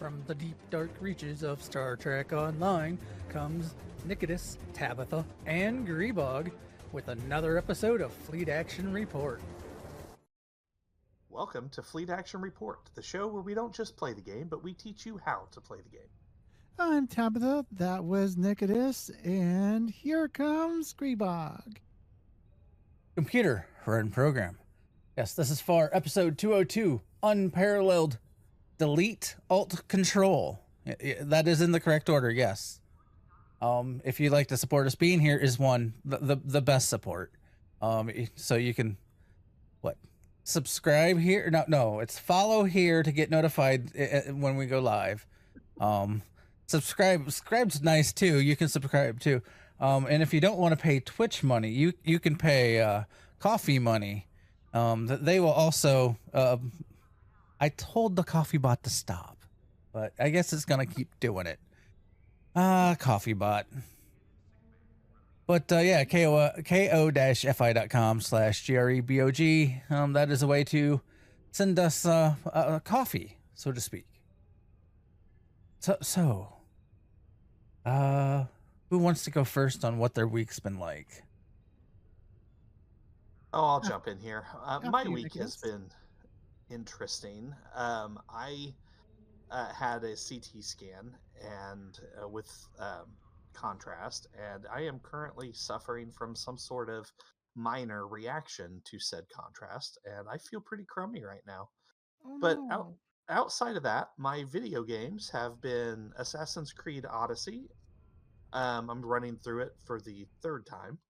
From the deep, dark reaches of Star Trek Online comes Nikodas, Tabbytha, and Grebog with another episode of Fleet Action Report. Welcome to Fleet Action Report, the show where we don't just play the game, but we teach you how to play the game. I'm Tabbytha, that was Nikodas, and here comes Grebog. Computer, run program. Yes, this is for episode 202, Unparalleled. Delete, Alt, Control. That is in the correct order, yes. If you'd like to support us, being here is the best support. So you can, subscribe here? No, it's follow here to get notified when we go live. Subscribe's nice too. You can subscribe too. And if you don't want to pay Twitch money, you can pay coffee money. They will also. I told the coffee bot to stop, but I guess it's gonna keep doing it. Coffee bot. But yeah, ko-fi.com/GREBOG. That is a way to send us coffee, so to speak. So, who wants to go first on what their week's been like? Oh, I'll jump in here. My week Nicholas. has been interesting. I had a CT scan and with contrast, and I am currently suffering from some sort of minor reaction to said contrast, and I feel pretty crummy right now. Oh, But no. outside of that, my video games have been Assassin's Creed Odyssey. I'm running through it for the third time.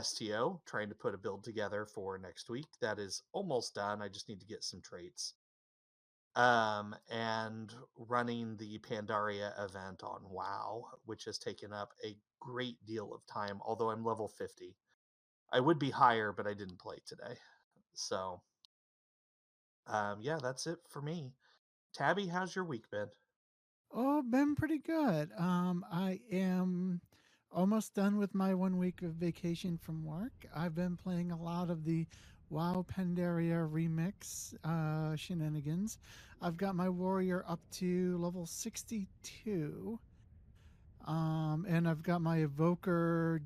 STO, trying to put a build together for next week. That is almost done. I just need to get some traits. And running the Pandaria event on WoW, which has taken up a great deal of time, although I'm level 50. I would be higher, but I didn't play today. So, yeah, that's it for me. Tabby, how's your week been? Oh, been pretty good. I am almost done with my 1 week of vacation from work. I've been playing a lot of the WoW Pandaria remix shenanigans. I've got my warrior up to level 62. And I've got my evoker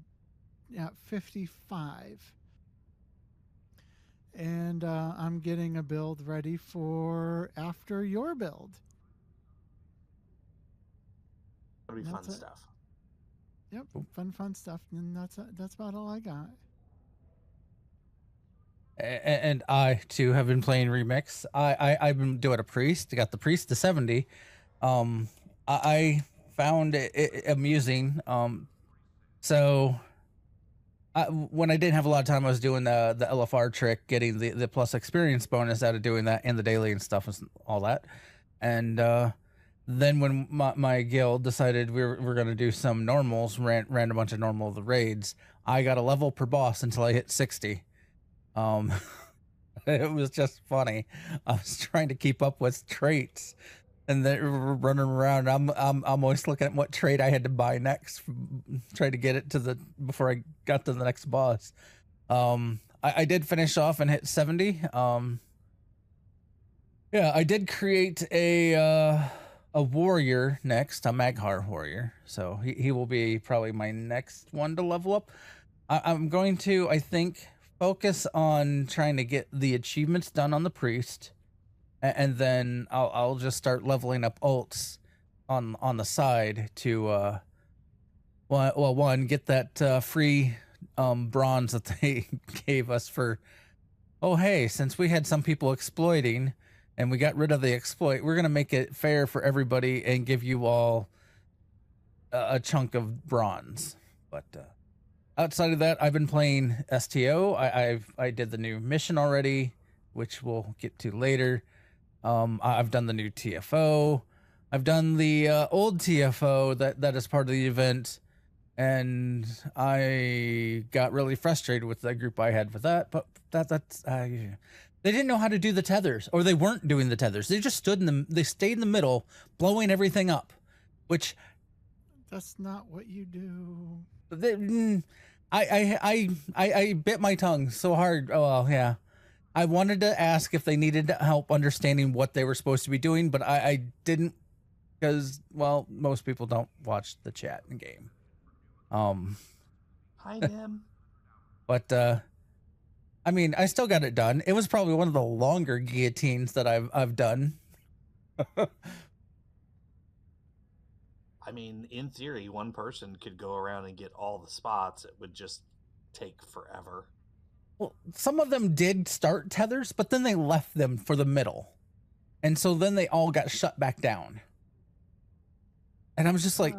at 55. And I'm getting a build ready for after your build. That'll be fun That's it. stuff. Yep, fun stuff, and that's about all I got. And I too have been playing remix. I've been doing a priest. I got the priest to 70. I found it amusing. So when I didn't have a lot of time, I was doing the LFR trick, getting the plus experience bonus out of doing that, and the daily and stuff and all that. And then when my guild decided we're gonna do some normals, ran a bunch of normal of the raids, I got a level per boss until I hit 60. It was just funny. I was trying to keep up with traits, and they're running around. I'm always looking at what trait I had to buy next, try to get it to before I got to the next boss. I did finish off and hit 70. Yeah, I did create a warrior next, a Maghar warrior. So he will be probably my next one to level up. I'm going to, I think, focus on trying to get the achievements done on the priest, and then I'll just start leveling up ults on the side to one, get that free bronze that they gave us for, oh hey, since we had some people exploiting and we got rid of the exploit, we're gonna make it fair for everybody and give you all a chunk of bronze. But outside of that, I've been playing STO. I did the new mission already, which we'll get to later. I've done the new TFO. I've done the old TFO that is part of the event, and I got really frustrated with the group I had for that. But that's they didn't know how to do the tethers, or they weren't doing the tethers. They just they stayed in the middle, blowing everything up, which That's not what you do. I bit my tongue so hard. Oh well, yeah. I wanted to ask if they needed help understanding what they were supposed to be doing, but I didn't, because, well, most people don't watch the chat in game. Hi, Nim. But I mean, I still got it done. It was probably one of the longer guillotines that I've done. I mean, in theory, one person could go around and get all the spots. It would just take forever. Well, some of them did start tethers, but then they left them for the middle. And so then they all got shut back down. And I was just like,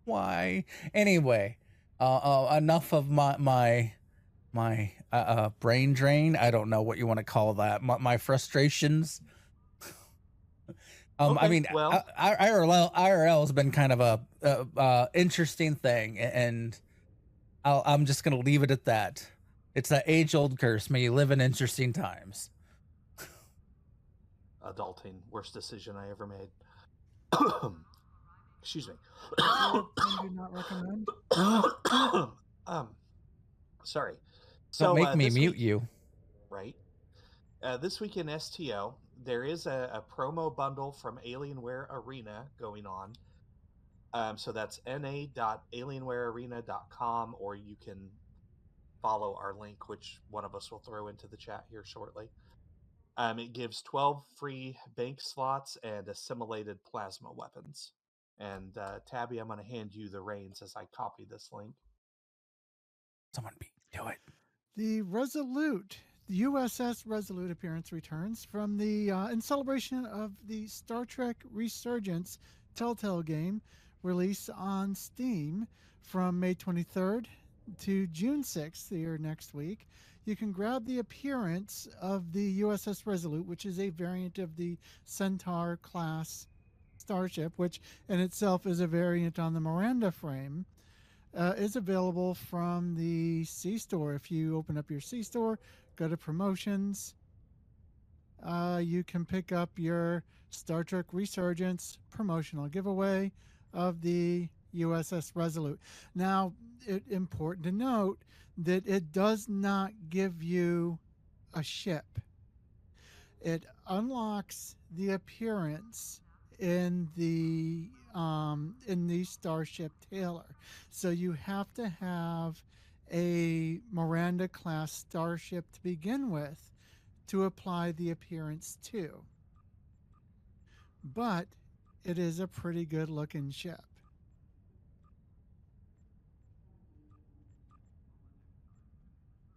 why? Anyway, enough of my brain drain. I don't know what you want to call that. My frustrations. Okay, I mean, well, IRL has been kind of a interesting thing, and I'm just gonna leave it at that. It's that age-old curse. May you live in interesting times. Adulting, worst decision I ever made. Excuse me. I do not recommend. Sorry. Don't make me mute you. Right. This week in STO, there is a promo bundle from Alienware Arena going on. So that's na.alienwarearena.com, or you can follow our link, which one of us will throw into the chat here shortly. It gives 12 free bank slots and assimilated plasma weapons. And Tabby, I'm going to hand you the reins as I copy this link. Someone do it. The Resolute, the USS Resolute appearance returns from the in celebration of the Star Trek Resurgence Telltale game release on Steam from May 23rd to June 6th, here next week. You can grab the appearance of the USS Resolute, which is a variant of the Centaur class starship, which in itself is a variant on the Miranda frame. Is available from the C-Store. If you open up your C-Store, go to promotions, you can pick up your Star Trek Resurgence promotional giveaway of the USS Resolute. Now, it's important to note that it does not give you a ship. It unlocks the appearance in the Starship Taylor. So you have to have a Miranda class starship to begin with to apply the appearance to. But it is a pretty good looking ship.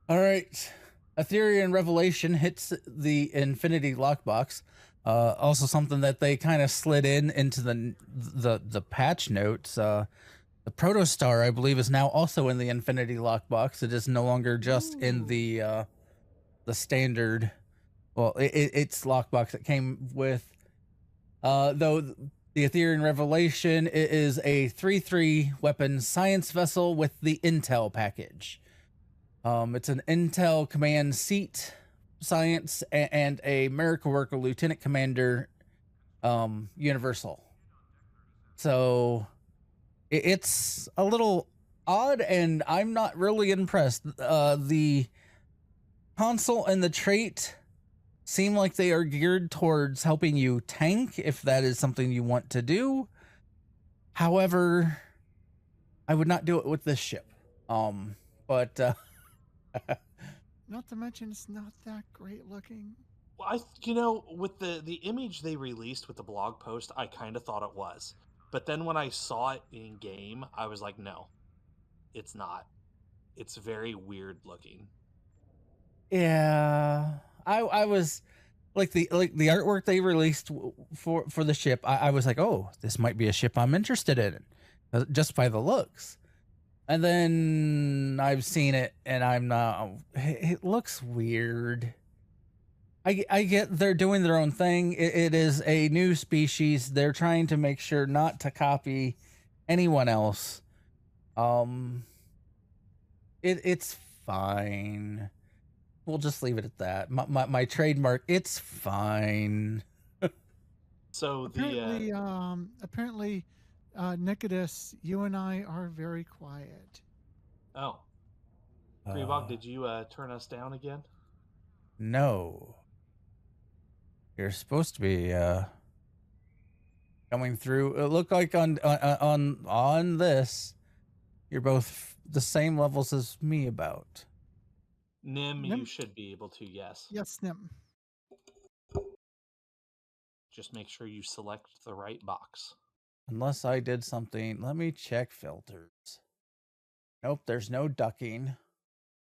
All right. Aetherian Revelation hits the Infinity Lockbox. Also something that they kind of slid into the patch notes. The Protostar, I believe, is now also in the Infinity Lockbox. It is no longer just in the standard. Well, it's lockbox that came with. Though the Aetherian Revelation is a 3/3 weapon science vessel with the Intel package. It's an Intel command seat science and a Miracle Worker Lieutenant Commander universal. So it's a little odd, and I'm not really impressed. The console and the trait seem like they are geared towards helping you tank, if that is something you want to do. However, I would not do it with this ship. But not to mention it's not that great looking. Well, with the image they released with the blog post, I kind of thought it was. But then when I saw it in game, I was like, no, it's not. It's very weird looking. Yeah, I was like the artwork they released for the ship. I was like, oh, this might be a ship I'm interested in, just by the looks. And then I've seen it, and I'm not. It looks weird. I get they're doing their own thing. It is a new species. They're trying to make sure not to copy anyone else. It's fine. We'll just leave it at that. My trademark. It's fine. So apparently, Nikodas, you and I are very quiet. Oh. Grebog, did you turn us down again? No. You're supposed to be coming through. It looked like on this, you're both the same levels as me about. Nim, you should be able to, yes. Yes, Nim. Just make sure you select the right box. Unless I did something. Let me check filters. Nope, there's no ducking.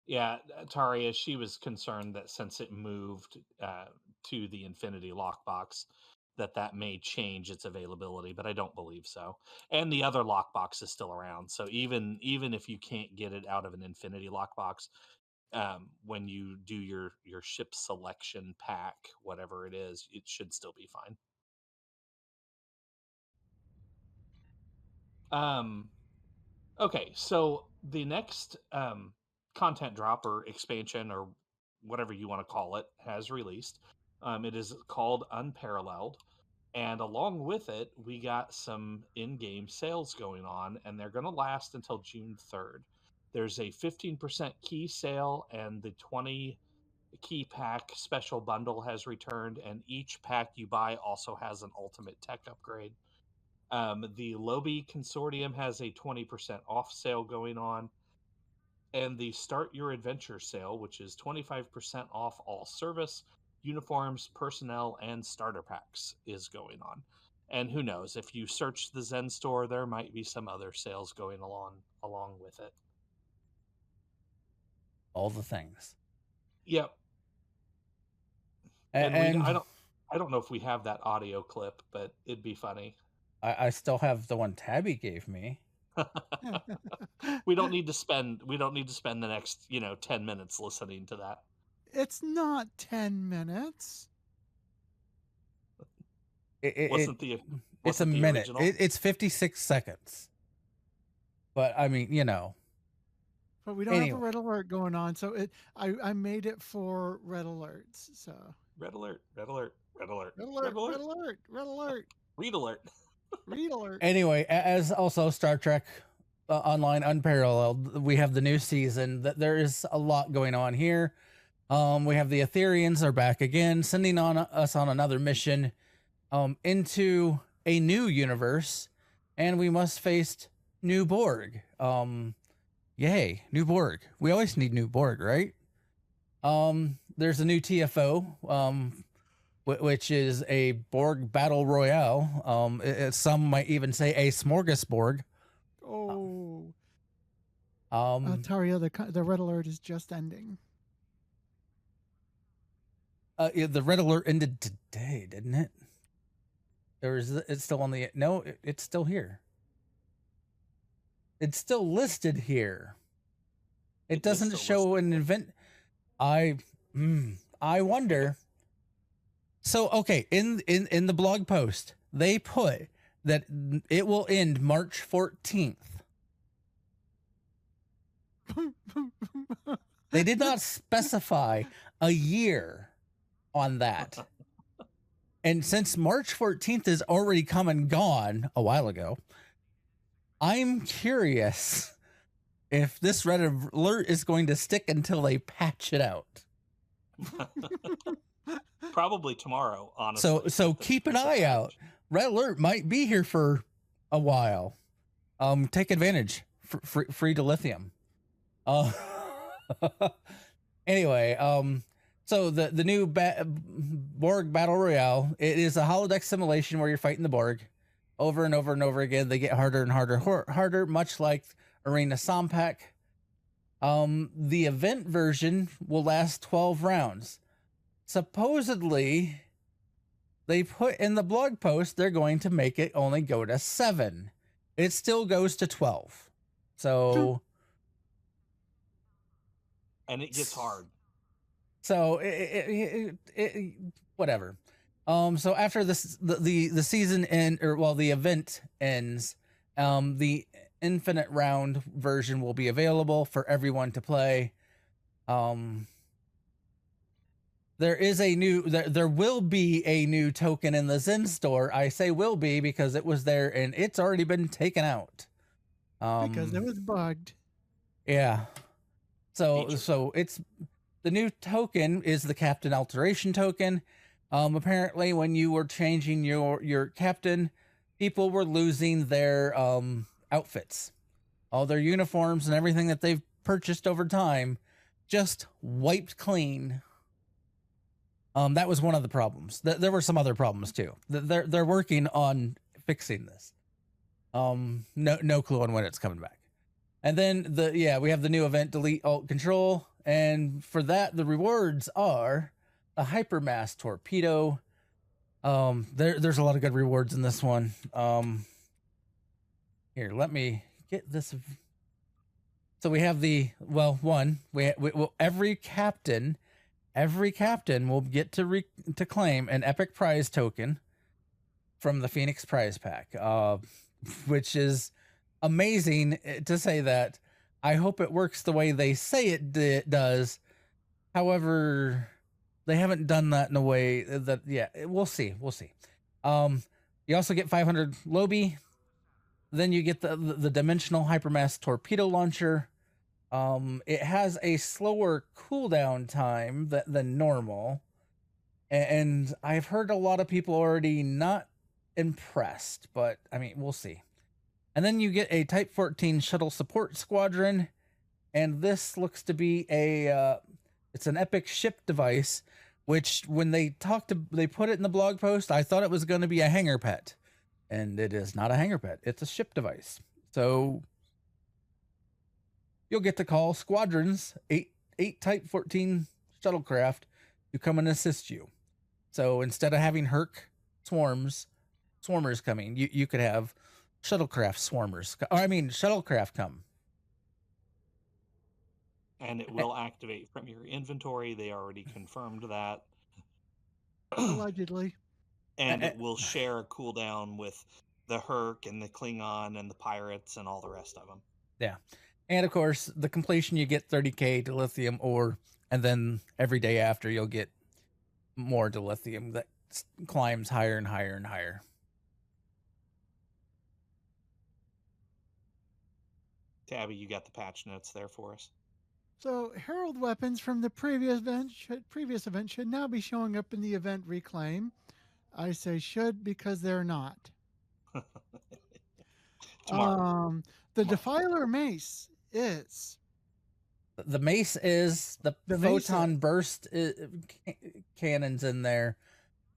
Yeah, Taria, she was concerned that since it moved to the Infinity Lockbox, that may change its availability, but I don't believe so. And the other lockbox is still around, so even if you can't get it out of an Infinity Lockbox, when you do your ship selection pack, whatever it is, it should still be fine. Okay, so the next content drop or expansion or whatever you want to call it has released. It is called Unparalleled, and along with it, we got some in-game sales going on, and they're going to last until June 3rd. There's a 15% key sale, and the 20 key pack special bundle has returned, and each pack you buy also has an ultimate tech upgrade. The Lobby Consortium has a 20% off sale going on. And the Start Your Adventure sale, which is 25% off all service, uniforms, personnel, and starter packs, is going on. And who knows, if you search the Zen store, there might be some other sales going along with it. All the things. Yep. And I don't know if we have that audio clip, but it'd be funny. I still have the one Tabby gave me. we don't need to spend the next 10 minutes listening to that. It's not 10 minutes. It's a minute. It's 56 seconds. But I mean, But we don't have a red alert going on, so I made it for red alerts. So red alert. Read alert. Anyway, as also Star Trek Online Unparalleled, we have the new season. There is a lot going on here. We have the Aetherians are back again, sending us on another mission into a new universe, and we must face new Borg. Yay, new Borg. We always need new Borg, right? There's a new TFO, which is a Borg Battle Royale. Some might even say a smorgasbord. Oh. Taria, the red alert is just ending. The red alert ended today, didn't it? It's still on the... No, it's still here. It's still listed here. It doesn't show an event. I wonder... So, okay, in the blog post, they put that it will end March 14th. They did not specify a year on that. And since March 14th is already come and gone a while ago, I'm curious if this red alert is going to stick until they patch it out. Probably tomorrow, honestly. So keep an eye out. Red alert might be here for a while. Take advantage. Free to lithium. Anyway, so the new Borg Battle Royale, it is a holodeck simulation where you're fighting the Borg over and over and over again. They get harder and harder, much like Arena Sompak. The event version will last 12 rounds. Supposedly, they put in the blog post they're going to make it only go to 7. It still goes to 12. So... And it gets hard. So whatever. So after this, the season the event ends, the infinite round version will be available for everyone to play. There will be a new token in the Zen store. I say will be because it was there and it's already been taken out. Because it was bugged. Yeah. So it's the new token is the captain alteration token. Apparently when you were changing your captain, people were losing their outfits, all their uniforms and everything that they've purchased over time, just wiped clean. That was one of the problems. There were some other problems too. They're working on fixing this. No clue on when it's coming back. And then we have the new event, delete alt control, and for that the rewards are a hypermass torpedo. There's a lot of good rewards in this one. Here, let me get this. So we have every captain will get to claim an epic prize token from the Phoenix prize pack, which is amazing to say that. I hope it works the way they say it does. However, they haven't done that in a way that, we'll see. You also get 500 Lobi. Then you get the dimensional hypermass torpedo launcher. It has a slower cooldown time than normal. And I've heard a lot of people already not impressed, but I mean, we'll see. And then you get a Type 14 shuttle support squadron. And this looks to be it's an epic ship device, which when they put it in the blog post, I thought it was going to be a hangar pet. And it is not a hangar pet. It's a ship device. So you'll get to call squadrons, eight Type 14 shuttlecraft to come and assist you. So instead of having Herc swarmers coming, you could have shuttlecraft shuttlecraft come. And it will activate from your inventory. They already confirmed that. Allegedly. And it will share a cooldown with the Herc and the Klingon and the pirates and all the rest of them. Yeah. And of course, the completion, you get 30k dilithium ore, and then every day after you'll get more dilithium that climbs higher and higher and higher. Tabby, you got the patch notes there for us. So Herald weapons from the previous event should now be showing up in the event reclaim. I say should because they're not. The Defiler mace is. The mace is the photon burst cannons in there.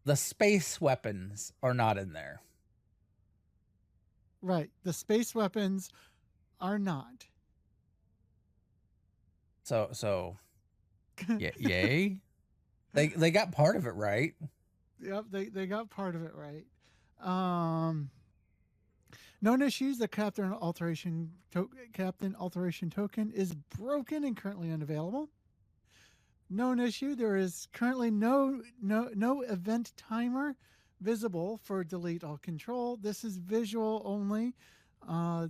The space weapons are not in there. Right. The space weapons are not. So yay. They got part of it right. Yep, they got part of it right. Known issues, the Captain Alteration Token is broken and currently unavailable. Known issue, there is currently no event timer visible for delete all control. This is visual only,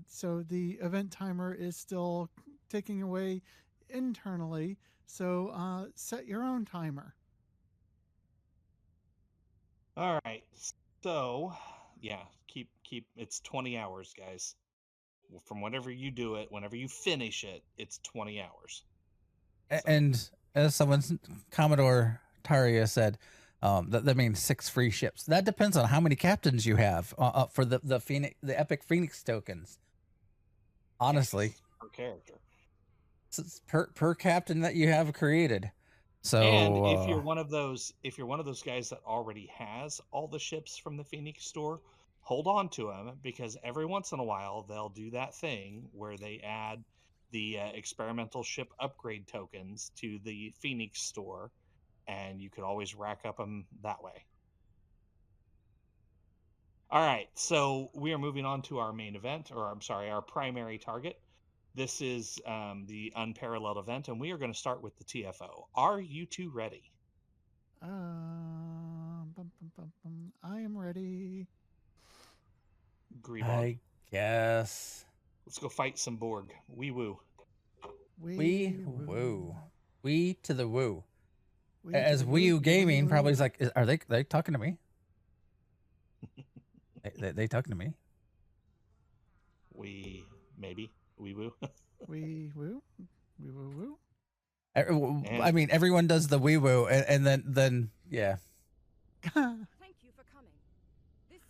so the event timer is still ticking away internally. So set your own timer. All right. So, keep it's 20 hours, guys. From whenever you do it, whenever you finish it, it's 20 hours. And as Commodore Taria said, that means 6 free ships. That depends on how many captains you have for the epic Phoenix tokens. Honestly, yes, per character, it's per captain that you have created. So, and if you're one of those guys that already has all the ships from the Phoenix store, hold on to them, because every once in a while they'll do that thing where they add the experimental ship upgrade tokens to the Phoenix store, and you could always rack up them that way. All right, so we are moving on to our main event, our primary target. This is the Unparalleled event, and we are going to start with the TFO. Are you two ready? I am ready. Grebog. I guess. Let's go fight some Borg. Wee woo. Wee woo. Wee to the woo. As Wii U Gaming probably is like, are they talking to me? they talking to me? Wee woo. Wee woo. Wee woo woo. I mean, everyone does the wee woo, and then yeah. Thank you for coming.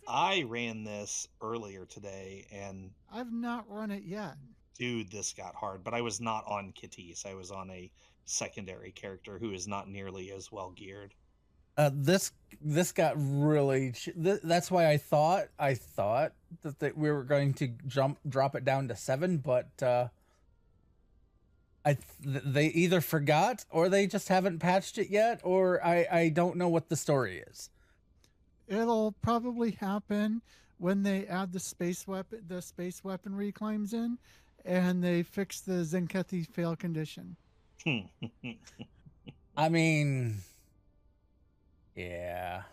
I ran this earlier today, and I've not run it yet. dude, this got hard. But I was not on Kitties. I was on a secondary character who is not nearly as well geared. This got really. That's why I thought that we were going to drop it down to 7, but they either forgot or they just haven't patched it yet, or I don't know what the story is. It'll probably happen when they add the space weaponry claims in, and they fix the Zenkethi fail condition. I mean, yeah.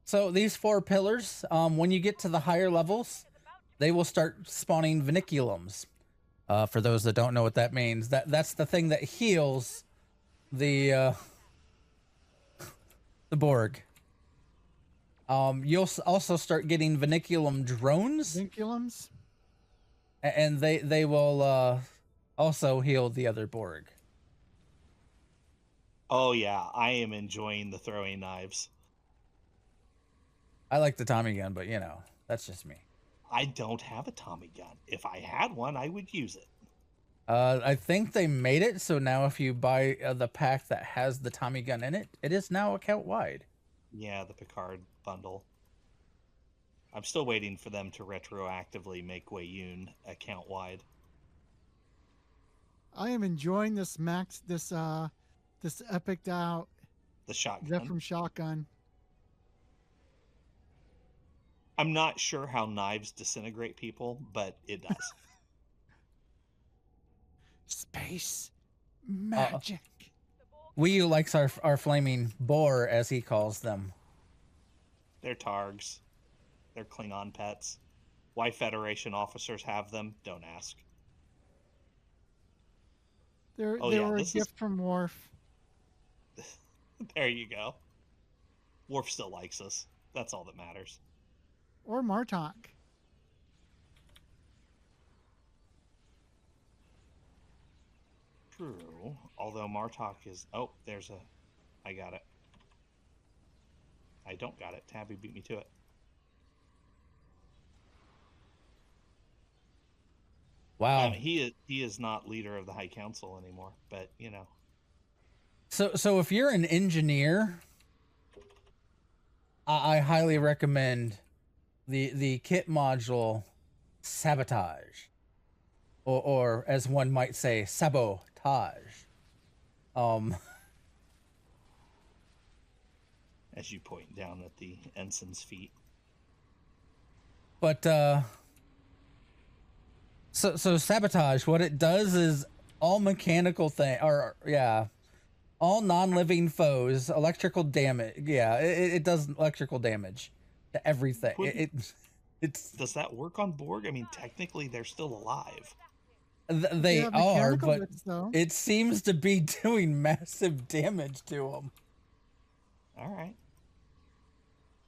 So these 4 pillars, when you get to the higher levels, they will start spawning vinculums. For those that don't know what that means, that's the thing that heals the Borg. You'll also start getting vinculum drones. Vinculums? And they will also heal the other Borg. Oh yeah, I am enjoying the throwing knives. I like the Tommy gun, but you know, that's just me. I don't have a Tommy gun. If I had one, I would use it. I think they made it so now if you buy the pack that has the Tommy gun in it, it is now account wide. Yeah, the Picard bundle. I'm still waiting for them to retroactively make Weiyun account wide. I am enjoying this this epic out The shotgun. from shotgun. I'm not sure how knives disintegrate people, but it does. Space magic. Wii likes our flaming boar, as he calls them. They're Targs. They're Klingon pets. Why Federation officers have them, don't ask. They were a gift from Worf. There you go. Worf still likes us. That's all that matters. Or Martok. True. Although Martok is... Oh, there's a... I got it. I don't got it. Tabby beat me to it. Wow. He is not leader of the High Council anymore, but, you know. So if you're an engineer, I highly recommend the kit module Sabotage. Or as one might say, Sabotage. As you point down at the ensign's feet. But so Sabotage, what it does is all mechanical all non-living foes, electrical damage. Yeah, it does electrical damage to everything. It's Does that work on Borg? I mean, technically they're still alive. They are, but though. it seems to be doing massive damage to them. All right.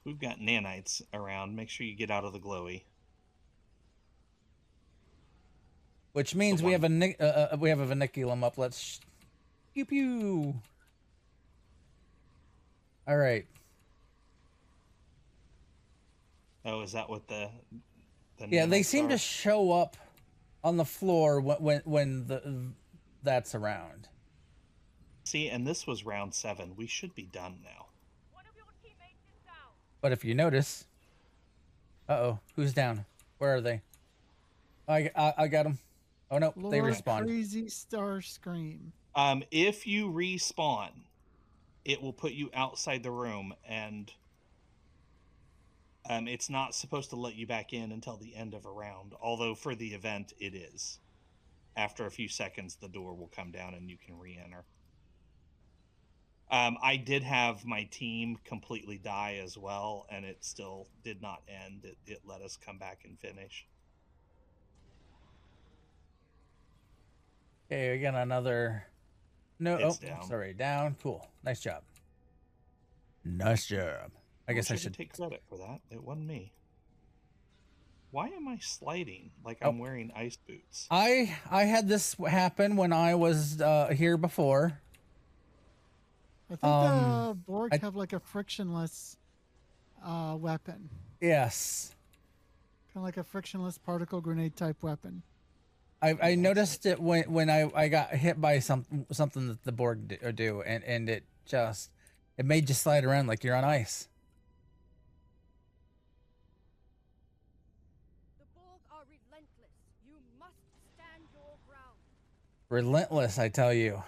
We've got nanites around. Make sure you get out of the glowy. Which means we have a vinculum up. Let's pew pew. All right. Oh, is that what the yeah? They seem to show up on the floor when that's around. See, and this was round 7. We should be done now. One of your teammates is down. But if you notice, who's down? Where are they? I got them. Oh no, Lord, they respawned. Crazy Star Scream. If you respawn, it will put you outside the room, and it's not supposed to let you back in until the end of a round. Although for the event, it is. After a few seconds, the door will come down and you can re-enter. I did have my team completely die as well, and it still did not end. It let us come back and finish. Okay, we got another. No, It's down. Sorry, down. Cool, nice job. Nice job. I guess I should take credit for that. It wasn't me. Why am I sliding like Oh. I'm wearing ice boots? I had this happen when I was here before. I think the Um, Borg I- have like a frictionless weapon, Yes. kind of like a frictionless particle grenade type weapon. I noticed it when I got hit by something that the Borg do, and it made you slide around like you're on ice. The Borg are relentless. You must stand your ground. Relentless, I tell you.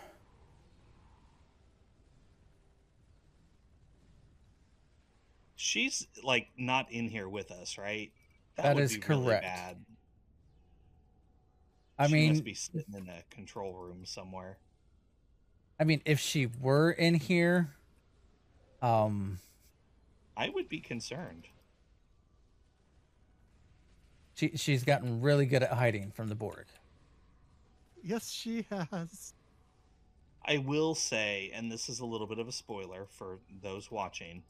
She's like not in here with us, right? That would is be really correct. bad. I She must mean, be sitting in a control room somewhere. if she were in here, I would be concerned. she's gotten really good at hiding from the Borg. Yes, she has. I will say, and this is a little bit of a spoiler for those watching,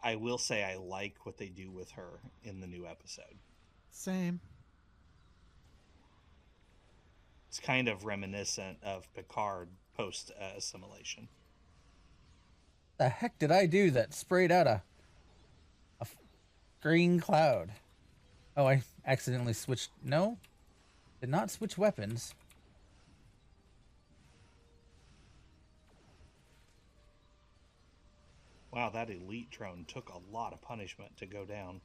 I will say I like what they do with her in the new episode. Same. It's kind of reminiscent of Picard post assimilation. The heck did I do that sprayed out a green cloud? Oh, I accidentally switched. No, did not switch weapons. Wow, that elite drone took a lot of punishment to go down.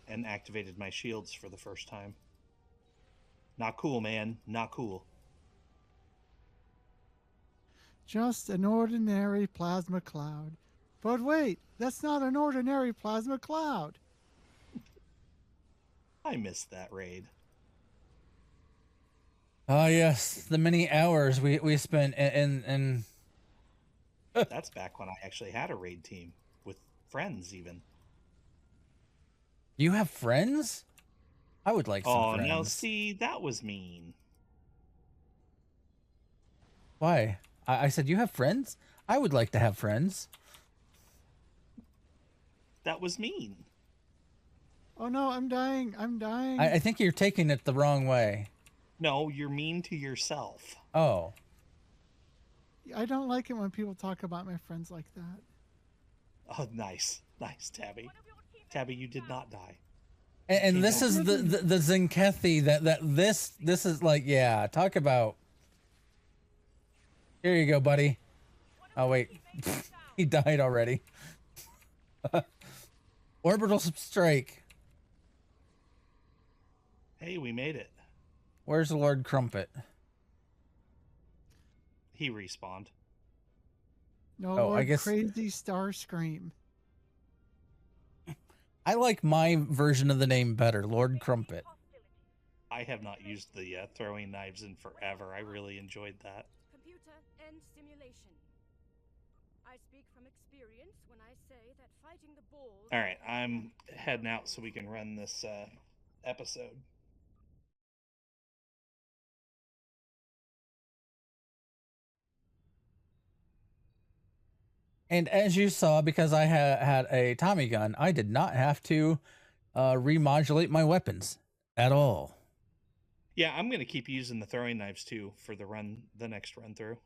And activated my shields for the first time. Not cool, man. Not cool. Just an ordinary plasma cloud. But wait, that's not an ordinary plasma cloud. I missed that raid. Ah, yes, the many hours we spent in That's back when I actually had a raid team with friends even. You have friends? I would like some Oh, friends. no, see, that was mean. Why? I said you have friends? I would like to have friends. That was mean. Oh no, I'm dying. I'm dying. I think you're taking it the wrong way. No, you're mean to yourself. Oh. I don't like it when people talk about my friends like that. Oh, nice. Nice, Tabby. Tabby, you did not die. And this is the Zenkethi that this is like, yeah, talk about. Here you go, buddy. Oh wait. He died already. Orbital strike. Hey, we made it. Where's Lord Crumpet? He respawned. No, Oh, I Lord guess- Crazy Starscream. I like my version of the name better, Lord Crumpet. I have not used the throwing knives in forever. I really enjoyed that. Computer end simulation. I speak from experience when I say that fighting the Borg. All right, I'm heading out so we can run this episode. And as you saw, because I had a Tommy gun, I did not have to remodulate my weapons at all. Yeah, I'm going to keep using the throwing knives too for the next run through.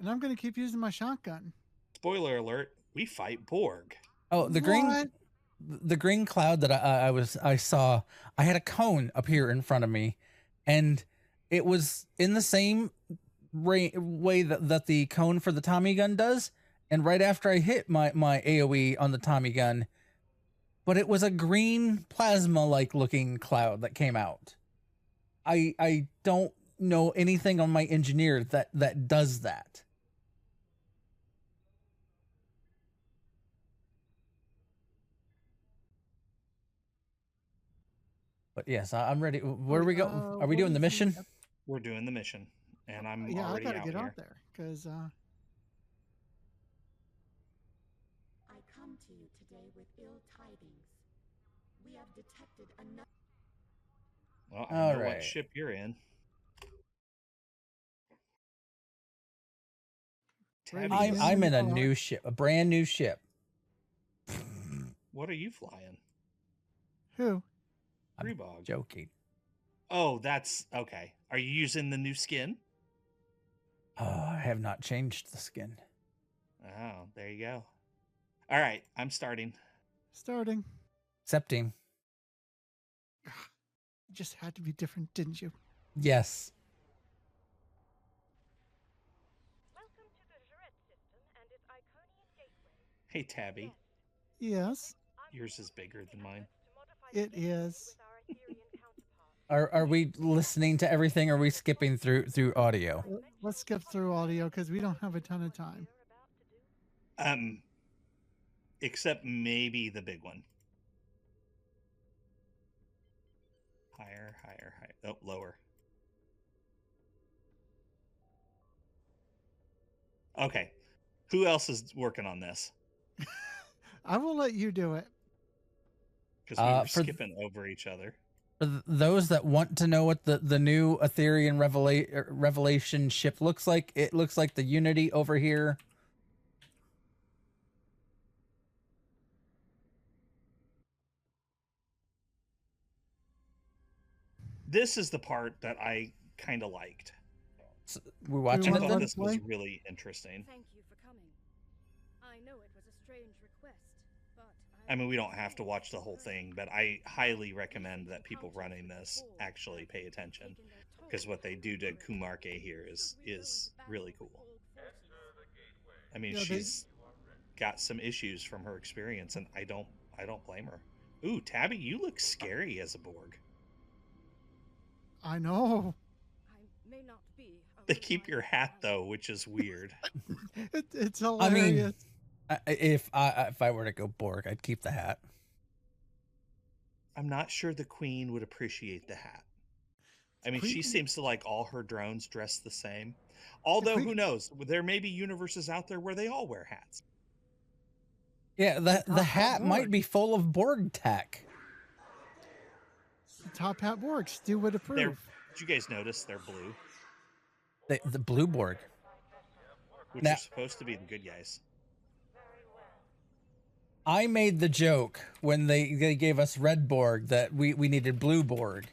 And I'm going to keep using my shotgun. Spoiler alert, we fight Borg. Oh, the green cloud that I saw, I had a cone appear in front of me, and it was in the same way that the cone for the Tommy gun does. And right after I hit my AoE on the Tommy gun, but it was a green plasma-like looking cloud that came out. I don't know anything on my engineer that does that. But yes, I'm ready. Where do we go? Are we doing the mission? We're doing the mission, and I'm Yeah, I already gotta out get here. out there because I come to you today with ill tidings. We have detected another. Well, I All know right. what ship you're in. Ready Tabby, to I'm in a Tabby. new ship, a brand new ship. what are you flying? Who? I'm Grebog. joking. Oh, that's okay. Are you using the new skin? Oh, I have not changed the skin. Oh, there you go. All right, I'm starting. Starting. Accepting. It just had to be different, didn't you? Yes. Welcome to the Juret system and its Iconian gateway. Hey, Tabby. Yes, Yours is bigger than mine. it is. With our Aetherian counterparts. Are we listening to everything? Or are we skipping through audio? Let's skip through audio because we don't have a ton of time. Except maybe the big one. Higher, higher, higher. Oh, lower. Okay. Who else is working on this? I will let you do it. Because we were skipping over each other. For those that want to know what the new Aetherian revelation ship looks like, it looks like the Unity over here. This is the part that I kind of liked. So we're watching I it thought then? this was really interesting. Thank you for coming. I know it was a strange request, but I mean, we don't have to watch the whole thing, but I highly recommend that people running this actually pay attention, because what they do to Kumarke here is really cool. I mean, she's got some issues from her experience, and I don't blame her. Ooh, Tabby, you look scary as a Borg. I know. I may not be. They keep your hat though, which is weird. It's hilarious. I mean, if I were to go Borg, I'd keep the hat. I'm not sure the Queen would appreciate the hat. I mean, she seems to like all her drones dressed the same. Although, who knows? There may be universes out there where they all wear hats. Yeah, the hat might be full of Borg tech. Top Hat Borgs do would approve. Did you guys notice they're blue? The blue Borg. Which are supposed to be the good guys. I made the joke when they gave us red Borg that we needed blue Borg.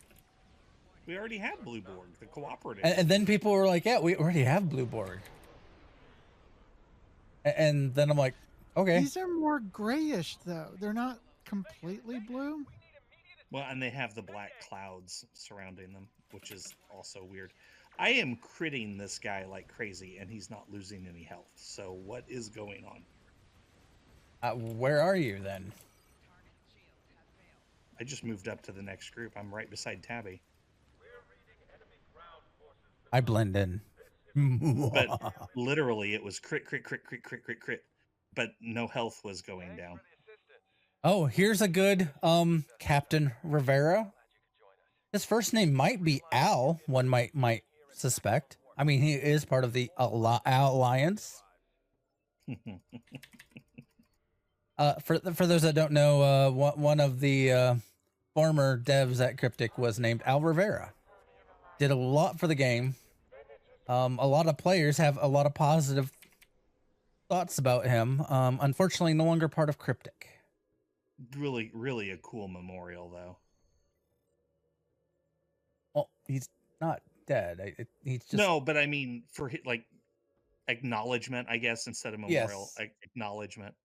We already had blue Borg, the cooperative. And then people were like, yeah, we already have blue Borg. And then I'm like, okay. These are more grayish, though. They're not completely blue. Well, and they have the black clouds surrounding them, which is also weird. I am critting this guy like crazy, and he's not losing any health. So what is going on? Where are you, then? I just moved up to the next group. I'm right beside Tabby. I blend in. But literally, it was crit, crit, crit, crit, crit, crit, crit. But no health was going down. Oh, here's a good Captain Rivera. His first name might be Al, one might suspect. I mean, he is part of the Alliance. For those that don't know, one of the former devs at Cryptic was named Al Rivera. Did a lot for the game. A lot of players have a lot of positive thoughts about him. Unfortunately, no longer part of Cryptic. Really, really a cool memorial, though. Well, he's not dead. He's just... No, but I mean, for like acknowledgement, I guess, instead of memorial, yes. Acknowledgement.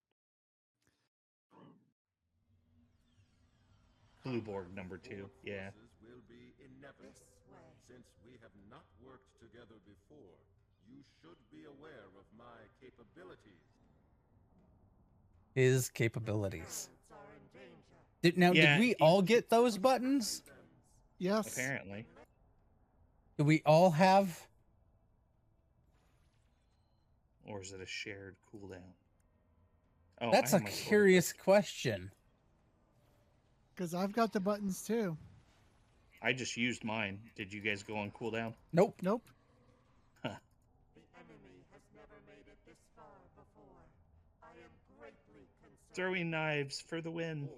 Blue Borg number 2, yeah. Will be inevitable. Since we have not worked together before, you should be aware of my capabilities. His capabilities. Did we all get those buttons? Yes. Apparently. Do we all have? Or is it a shared cooldown? Oh, that's a curious question. Because I've got the buttons too. I just used mine. Did you guys go on cooldown? Nope. Nope. Huh. The enemy has never made it this far before. I am greatly concerned. Throwing knives for the win.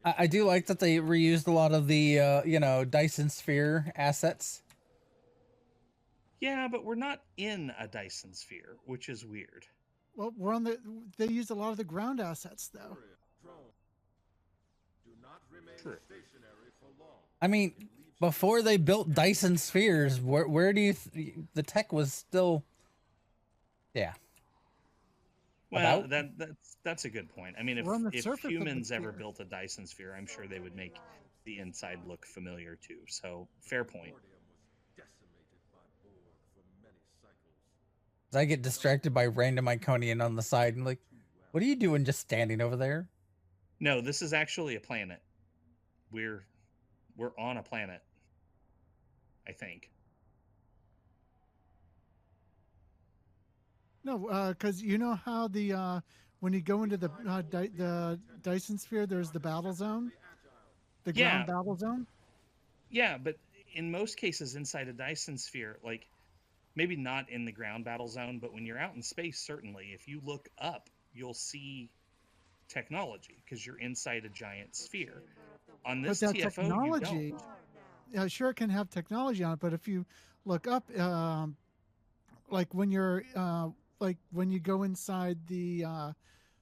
I do like that they reused a lot of the Dyson Sphere assets. Yeah, but we're not in a Dyson Sphere, which is weird. Well, they used a lot of the ground assets though. True. I mean, before they built Dyson spheres, where do you the tech was still? Yeah. Well, that's a good point. I mean, We're on the if surface of the humans ever sphere. built a Dyson sphere, I'm sure they would make the inside look familiar too. So fair point. I get distracted by random Iconian on the side and like, what are you doing just standing over there? No, this is actually a planet. We're on a planet, I think. No, because you know how the when you go into the Dyson sphere, there's the battle zone, the ground battle zone. Yeah, but in most cases inside a Dyson sphere, like maybe not in the ground battle zone, but when you're out in space, certainly, if you look up, you'll see technology because you're inside a giant sphere. On this But that TFO, technology, you don't. yeah, sure, it can have technology on it, but if you look up, like when you're like when you go inside the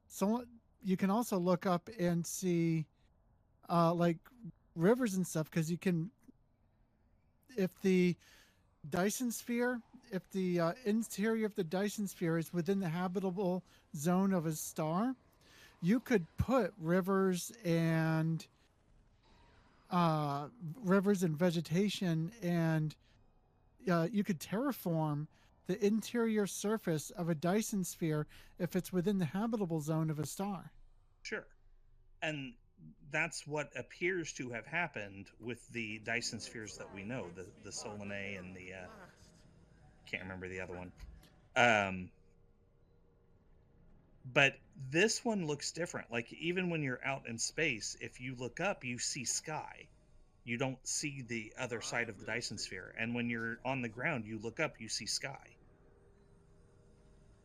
so you can also look up and see like rivers and stuff, because you can, if the Dyson sphere, if the interior of the Dyson sphere is within the habitable zone of a star, you could put rivers and vegetation, and you could terraform the interior surface of a Dyson sphere if it's within the habitable zone of a star. Sure. And that's what appears to have happened with the Dyson spheres that we know, the Solanae and the can't remember the other one. But this one looks different. Like even when you're out in space, if you look up, you see sky. You don't see the other side of the Dyson sphere. And when you're on the ground, you look up, you see sky.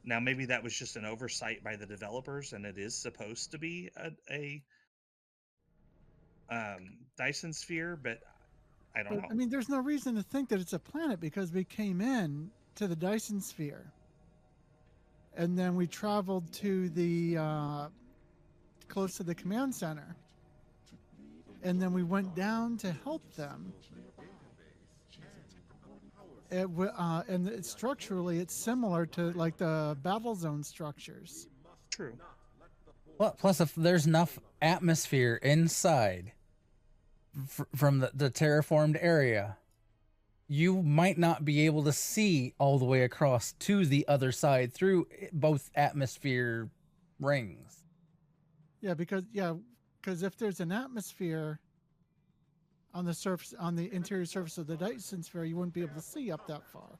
Now, maybe that was just an oversight by the developers, and it is supposed to be a Dyson sphere, but I don't know. I mean, there's no reason to think that it's a planet, because we came in to the Dyson sphere, and then we traveled to the close to the command center, and then we went down to help them. And structurally, it's similar to like the battle zone structures. True. Well, plus, if there's enough atmosphere inside from the terraformed area, you might not be able to see all the way across to the other side through both atmosphere rings. Yeah, because if there's an atmosphere on the surface, on the interior surface of the Dyson sphere, you wouldn't be able to see up that far.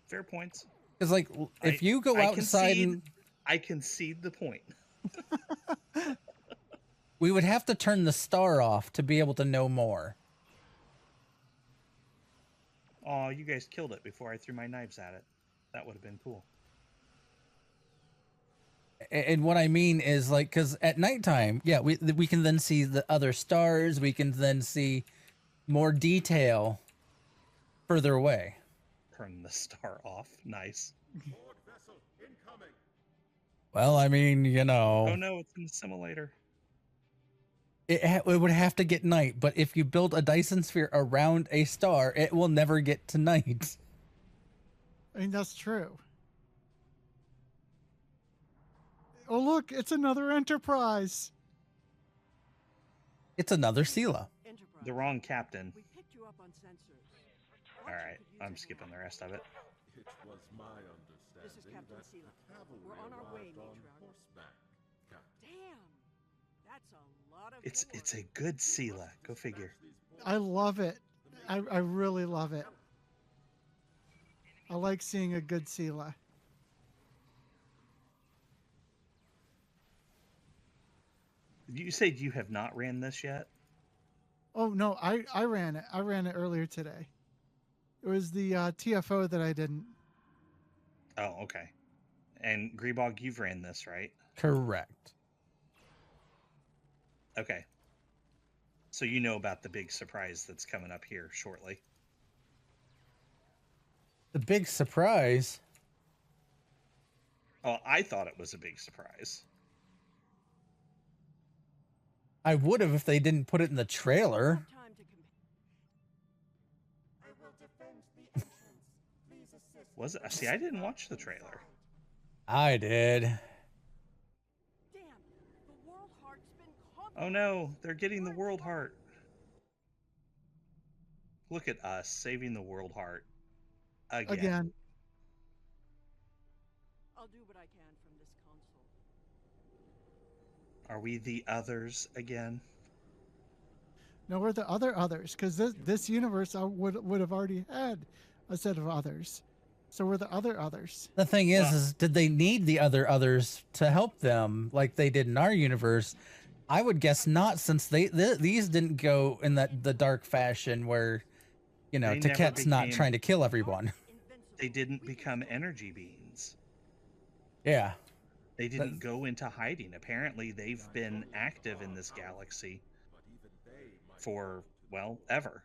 Fair points. Because, like, if you go outside and I concede the point. we would have to turn the star off to be able to know more. Oh, you guys killed it before I threw my knives at it. That would have been cool. And what I mean is, like, because at nighttime, yeah, we can then see the other stars. We can then see more detail further away. Turn the star off. Nice. Well, I mean, you know. Oh no, it's an assimilator. It would have to get night, but if you build a Dyson sphere around a star, it will never get to night. I mean, that's true. Oh, look, it's another Enterprise. It's another Sela. The wrong captain. We picked you up on sensors. All right, I'm skipping the rest of it. It was my understanding This is Captain that Sela. the cavalry We're on our way, arrived on Matriarch. horseback. Captain. Damn, that's a lot of. It's a good Sela. Go figure. I love it. I really love it. I like seeing a good Sela. You said you have not ran this yet? Oh no, I ran it. I ran it earlier today. It was the TFO that I didn't. Oh, okay. And Grebog, you've ran this, right? Correct. Okay. So you know about the big surprise that's coming up here shortly. The big surprise? Oh, I thought it was a big surprise. I would have if they didn't put it in the trailer. Time to I will defend the entrance. Please assist. Was it? See, I didn't watch the trailer. I did. Damn, the world heart's been conquered. Oh no, they're getting the world heart. Look at us saving the world heart again. I'll do what I can from this console. Are we the others again? No, we're the others, because this universe would have already had a set of others. So we're the others. The thing is, Well- is did they need the others to help them like they did in our universe? I would guess not, since these didn't go in the dark fashion where, you know, They never Taket's not became- trying to kill everyone. They didn't become energy beings. Yeah. They didn't go into hiding. Apparently, they've been active in this galaxy for, well, ever.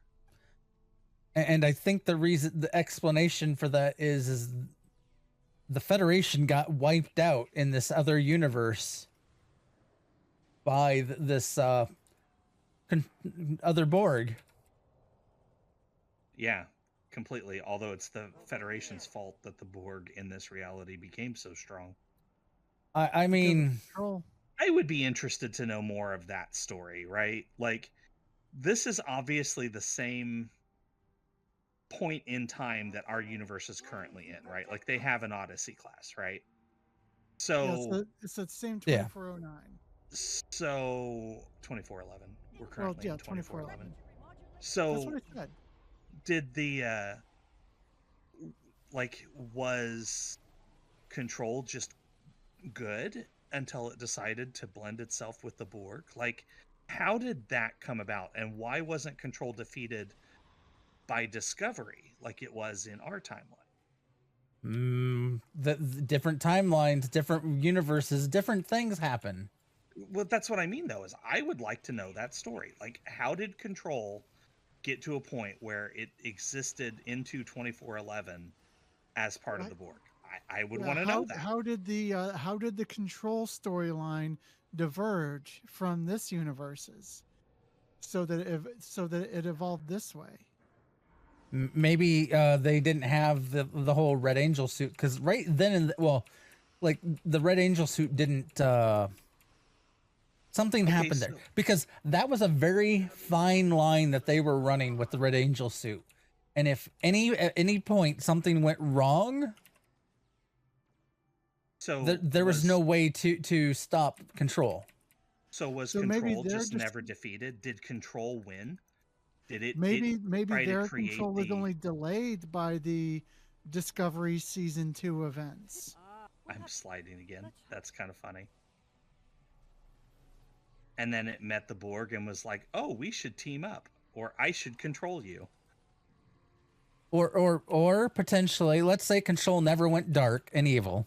And I think the explanation for that is the Federation got wiped out in this other universe by this other Borg. Yeah, completely. Although it's the Federation's fault that the Borg in this reality became so strong. I mean, Control. I would be interested to know more of that story, right? Like, this is obviously the same point in time that our universe is currently in, right? Like, they have an Odyssey class, right? So, It's the same Yeah. 2409. so 2411. We're currently in 2411. 2411. That's So, what I said. did the was Control just good until it decided to blend itself with the Borg? Like, how did that come about, and why wasn't Control defeated by Discovery like it was in our timeline? the different timelines, different universes, different things happen. Well, that's what I mean, though, is I would like to know that story. Like, how did Control get to a point where it existed into 2411 as part of the Borg? I would want to know that. How did the Control storyline diverge from this universe's, so that it evolved this way? Maybe they didn't have the whole Red Angel suit, because right then like the Red Angel suit didn't. Something happened there, because that was a very fine line that they were running with the Red Angel suit, and if at any point something went wrong, So there was no way to stop Control. So was So maybe Control they're just just- never defeated? Did Control win? Did it? Maybe try to their create control was the- only delayed by the Discovery Season 2 events. I'm sliding again. That's kind of funny. And then it met the Borg and was like, "Oh, we should team up, or I should control you." Or potentially, let's say Control never went dark and evil.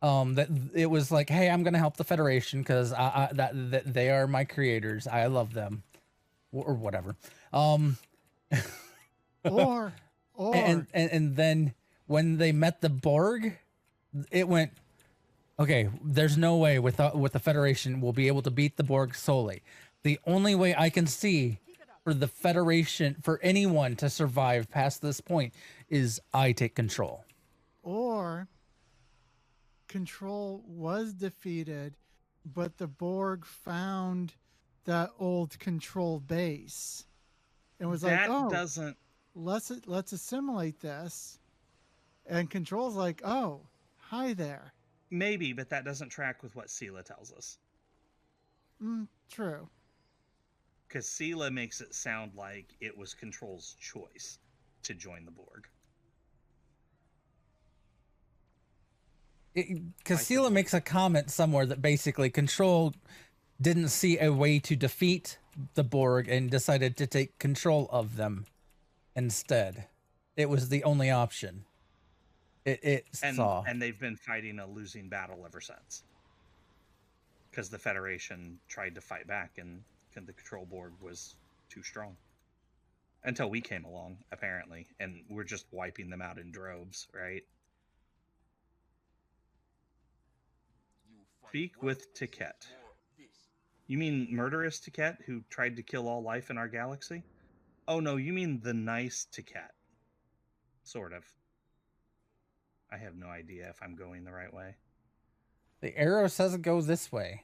That it was like, hey, I'm gonna help the Federation because that they are my creators. I love them, or whatever. Or and then when they met the Borg, it went, okay, there's no way with the Federation we'll be able to beat the Borg solely. The only way I can see for the Federation, for anyone to survive past this point, is I take control. or Control was defeated, but the Borg found that old Control base and was That like, "Oh, doesn't. let's assimilate this." And Control's like, "Oh, hi there." Maybe, but that doesn't track with what Sela tells us. True. Because Sela makes it sound like it was Control's choice to join the Borg. Because Sela makes a comment somewhere that basically Control didn't see a way to defeat the Borg and decided to take control of them instead. It was the only option. It saw. And they've been fighting a losing battle ever since. Because the Federation tried to fight back, and the Control Borg was too strong. Until we came along, apparently, and we're just wiping them out in droves, right? Speak with Taket. You mean murderous Taket who tried to kill all life in our galaxy? Oh no, you mean the nice Taket. Sort of. I have no idea if I'm going the right way. The arrow says go this way.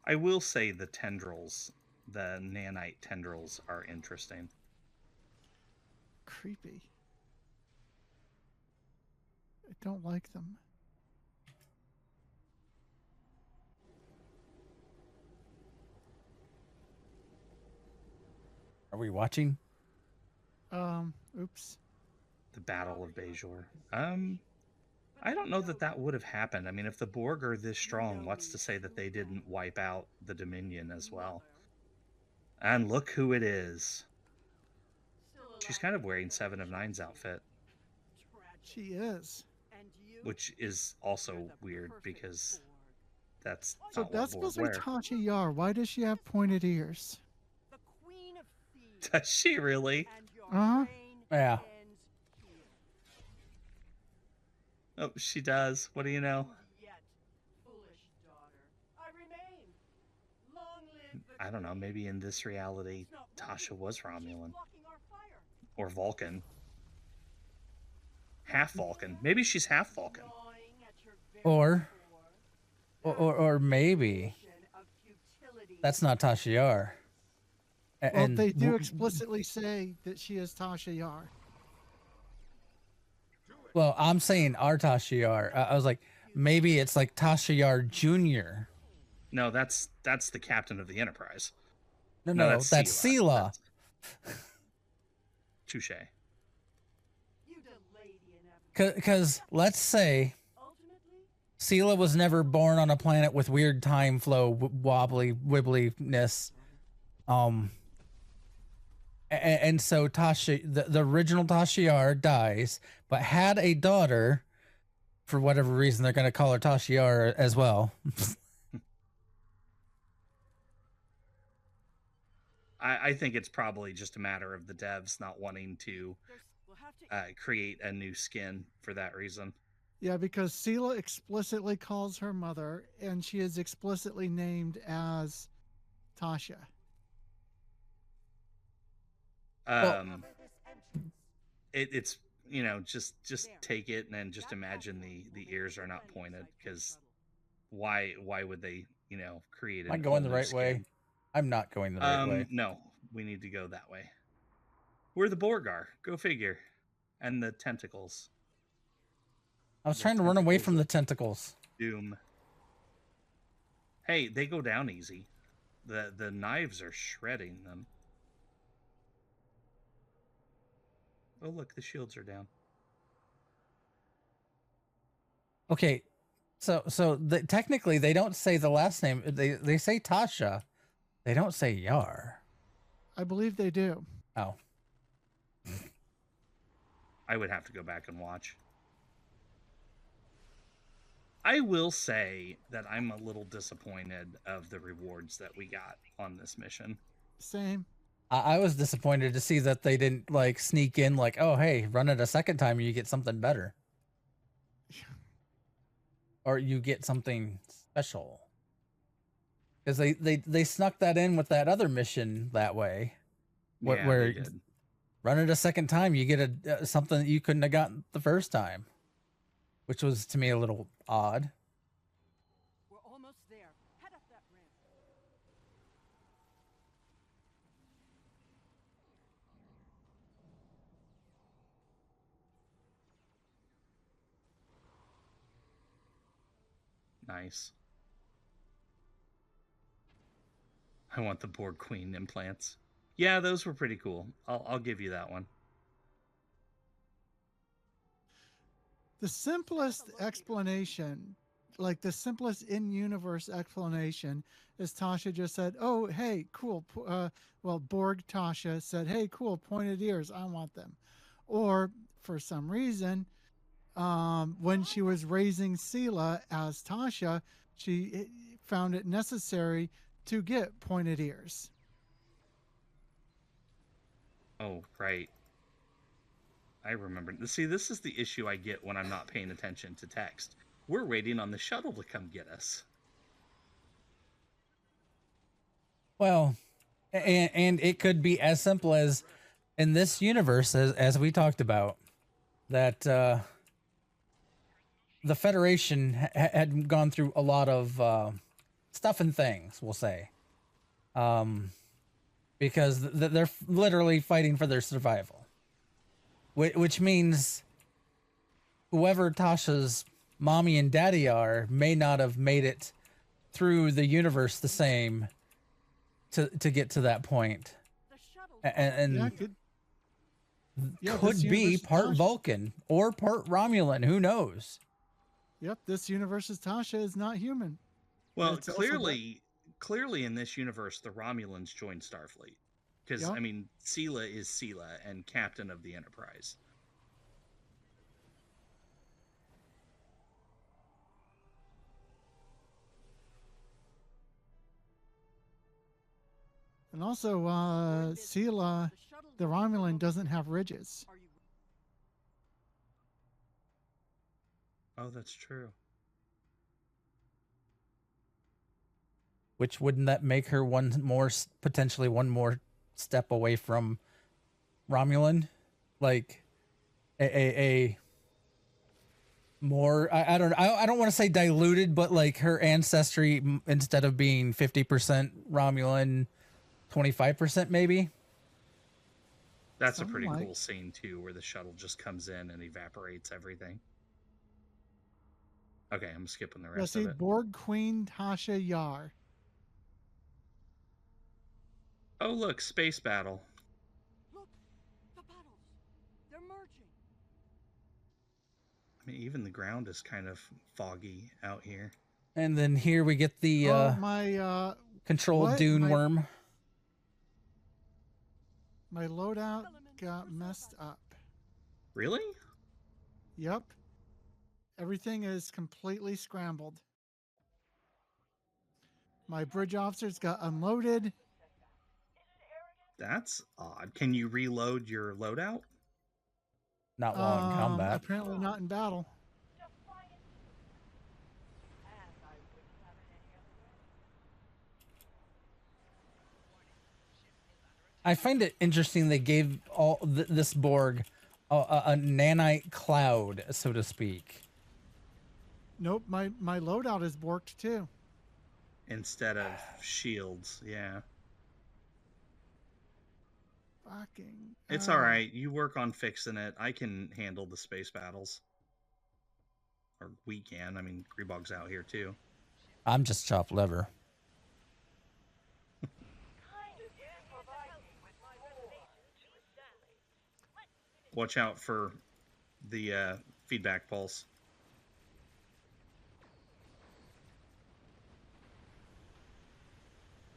I will say the tendrils, the nanite tendrils, are interesting. Creepy. I don't like them. Are we watching? Oops. The Battle of Bajor. I don't know that that would have happened. I mean, if the Borg are this strong, what's to say that they didn't wipe out the Dominion as well? And look who it is. She's kind of wearing Seven of Nine's outfit. She is. Which is also weird because that's So not that's what Borg supposed to be wear. Tasha Yar. Why does she have pointed ears? The Queen of Thieves. Does she really? And your Uh-huh. reign Yeah. ends here. Oh, she does. What do you know? Yet, foolish daughter, I remain. Long live the I don't know. Maybe in this reality, It's not Tasha working. was She's Romulan. blocking our fire. Or Vulcan. Half Vulcan. Maybe she's half Vulcan. Gnawing at your very Or- core. Or maybe Vision of futility. that's not Tasha Yar. Well, they do explicitly say that she is Tasha Yar. Well, I'm saying our Tasha Yar. I was like, maybe it's like Tasha Yar Jr. No, that's the captain of the Enterprise. No, that's Sela. Touche. You delayed the inevitable. Because let's say Ultimately, Sela was never born on a planet with weird time flow, wobbly, wibbliness. And so Tasha, the original Tasha Yar dies, but had a daughter. For whatever reason, they're going to call her Tasha Yar as well. I think it's probably just a matter of the devs not wanting to we'll have to create a new skin for that reason. Yeah, because Sela explicitly calls her mother, and she is explicitly named as Tasha. It's just take it and then just imagine the ears are not pointed, because why would they create? Am I going the right way? I'm not going the right way. No, we need to go that way. Where the Borg are, go figure, and the tentacles. I was trying to run away from the tentacles. Doom. Hey, they go down easy. The knives are shredding them. Oh, look, the shields are down. Okay, so technically they don't say the last name. They say Tasha. They don't say Yar. I believe they do. Oh, I would have to go back and watch. I will say that I'm a little disappointed of the rewards that we got on this mission. Same. I was disappointed to see that they didn't like sneak in like, oh hey, run it a second time, you get something better, or you get something special. Because they snuck that in with that other mission that way, Yeah, where they did. run it a second time, you get something that you couldn't have gotten the first time, which was to me a little odd. We're almost there. Head up that ramp. Nice. I want the Borg Queen implants. Yeah, those were pretty cool. I'll give you that one. The simplest explanation, like the simplest in-universe explanation, is Tasha just said, "Oh, hey, cool." Well, Borg Tasha said, "Hey, cool, pointed ears. I want them." Or for some reason, when she was raising Sela as Tasha, she found it necessary to get pointed ears. Oh, right. I remember. See, this is the issue I get when I'm not paying attention to text. We're waiting on the shuttle to come get us. Well, and it could be as simple as in this universe, as we talked about, that the Federation had gone through a lot of stuff and things, we'll say, because they're literally fighting for their survival, which means whoever Tasha's mommy and daddy are may not have made it through the universe the same to get to that point, and could be part Vulcan or part Romulan. Who knows? Yep, this universe's Tasha is not human. Well, clearly in this universe, the Romulans joined Starfleet. Because, I mean, Sela is Sela and captain of the Enterprise. And also, Sela, the Romulan, doesn't have ridges. Oh, that's true. Which wouldn't that make her potentially one more step away from Romulan? Like a more, I don't want to say diluted, but like her ancestry, instead of being 50% Romulan, 25% maybe. That's a pretty cool scene too, where the shuttle just comes in and evaporates everything. Okay, I'm skipping the rest of it. Borg Queen Tasha Yar. Oh, look, space battle. Look, the battles. They're merging. I mean, even the ground is kind of foggy out here. And then here we get the controlled dune worm. My loadout got messed up. Really? Yep. Everything is completely scrambled. My bridge officers got unloaded. That's odd. Can you reload your loadout? Not while in combat. Apparently not in battle. I find it interesting they gave all this Borg a nanite cloud, so to speak. Nope, my loadout is borked too. Instead of shields, yeah. Fucking. It's all right. You work on fixing it. I can handle the space battles. Or we can. I mean, Grebog's out here too. I'm just chopped liver. Watch out for the feedback pulse.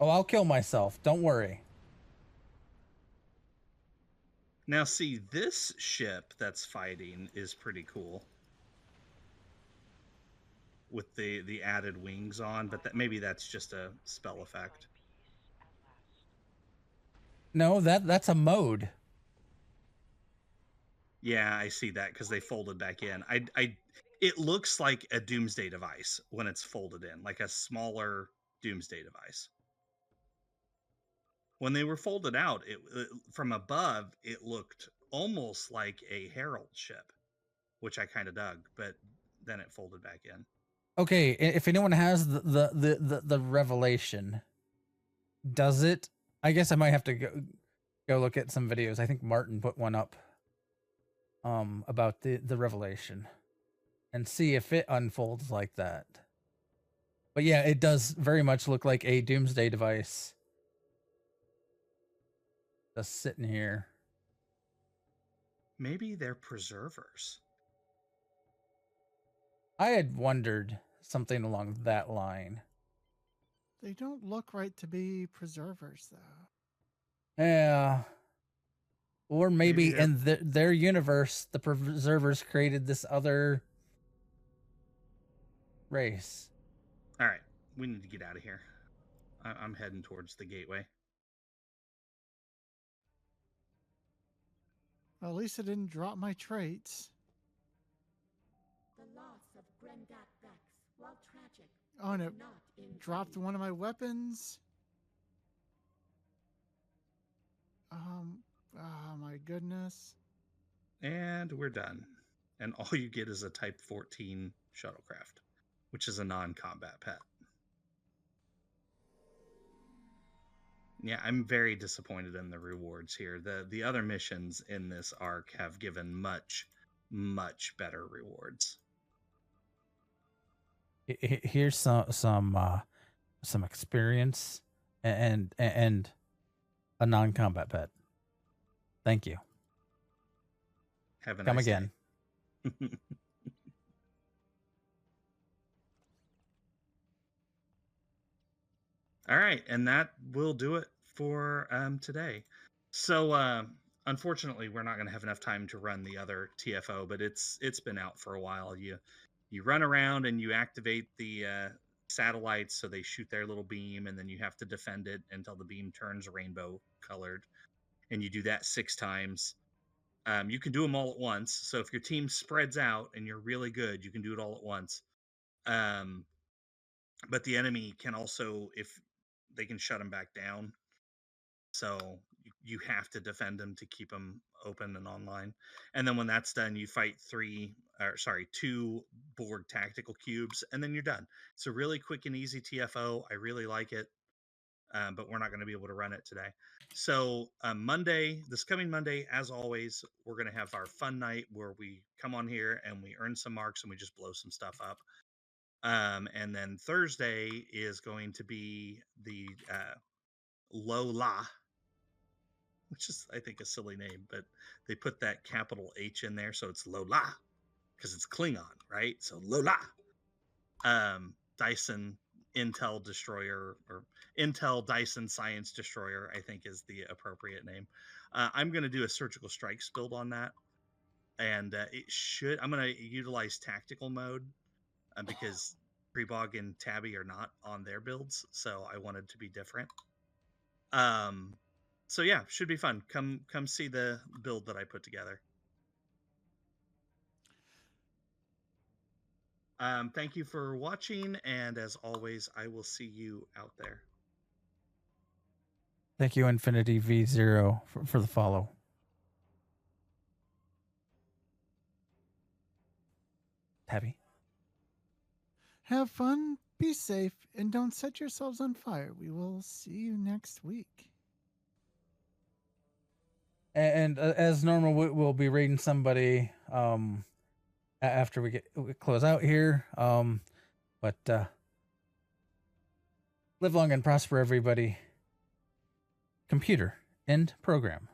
Oh, I'll kill myself. Don't worry. Now, see, this ship that's fighting is pretty cool. With the added wings on, but maybe that's just a spell effect. No, that's a mode. Yeah, I see that because they folded back in. It looks like a doomsday device when it's folded in, like a smaller doomsday device. When they were folded out, from above, it looked almost like a Herald ship, which I kind of dug, but then it folded back in. Okay, if anyone has the revelation, does it? I guess I might have to go look at some videos. I think Martin put one up about the revelation and see if it unfolds like that. But yeah, it does very much look like a doomsday device. Just sitting here. Maybe they're preservers. I had wondered something along that line. They don't look right to be preservers, though. Yeah. Or maybe in their universe, the preservers created this other race. All right, we need to get out of here. I'm heading towards the gateway. Well, at least it didn't drop my traits. The loss of Grendat Vex, while tragic, Oh, and it not in dropped one of my weapons. Oh my goodness. And we're done. And all you get is a Type 14 shuttlecraft, which is a non-combat pet. Yeah, I'm very disappointed in the rewards here. The other missions in this arc have given much better rewards. Here's some experience and a non-combat pet. Thank you. Have a Come nice again. day. All right, and that will do it for today. So unfortunately, we're not going to have enough time to run the other TFO, but it's been out for a while. You run around and you activate the satellites so they shoot their little beam, and then you have to defend it until the beam turns rainbow colored, and you do that 6 times. You can do them all at once. So if your team spreads out and you're really good, you can do it all at once. But the enemy can also, if they can shut them back down. So you have to defend them to keep them open and online. And then when that's done, you fight 2 Borg tactical cubes, and then you're done. It's a really quick and easy TFO. I really like it, but we're not going to be able to run it today. So this coming Monday, as always, we're going to have our fun night where we come on here and we earn some marks and we just blow some stuff up. And then Thursday is going to be the Lola, which is, I think, a silly name, but they put that capital H in there, so it's Lola, because it's Klingon, right? So Lola. Dyson Intel Destroyer, or Intel Dyson Science Destroyer, I think is the appropriate name. I'm going to do a Surgical Strikes build on that, and I'm going to utilize tactical mode because Grebog and Tabby are not on their builds, so I wanted to be different. So yeah, should be fun. Come see the build that I put together. Thank you for watching, and as always, I will see you out there. Thank you, Infinity V0, for the follow. Tabby. Have fun, be safe, and don't set yourselves on fire. We will see you next week. And as normal, we'll be raiding somebody after we close out here. But live long and prosper, everybody. Computer, end program.